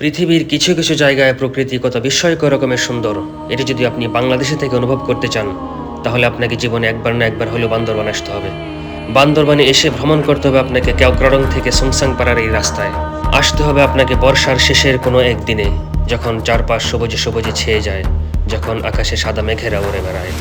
পৃথিবীর কিছু কিছু জায়গায় প্রকৃতি কত বিস্ময়কর রকমের সুন্দর, এটি যদি আপনি বাংলাদেশে থেকে অনুভব করতে চান, তাহলে আপনাকে জীবনে একবার না একবার হলেও বান্দরবান আসতে হবে। বান্দরবানে এসে ভ্রমণ করতে হবে আপনাকে কেওক্রাডং থেকে সুংসাং পাড়ার এই রাস্তায়। আসতে হবে আপনাকে বর্ষার শেষের কোনো একদিনে, যখন চারপাশ সবুজে সবুজে ছেয়ে যায়, যখন আকাশে সাদা মেঘেরা উড়ে বেড়ায়।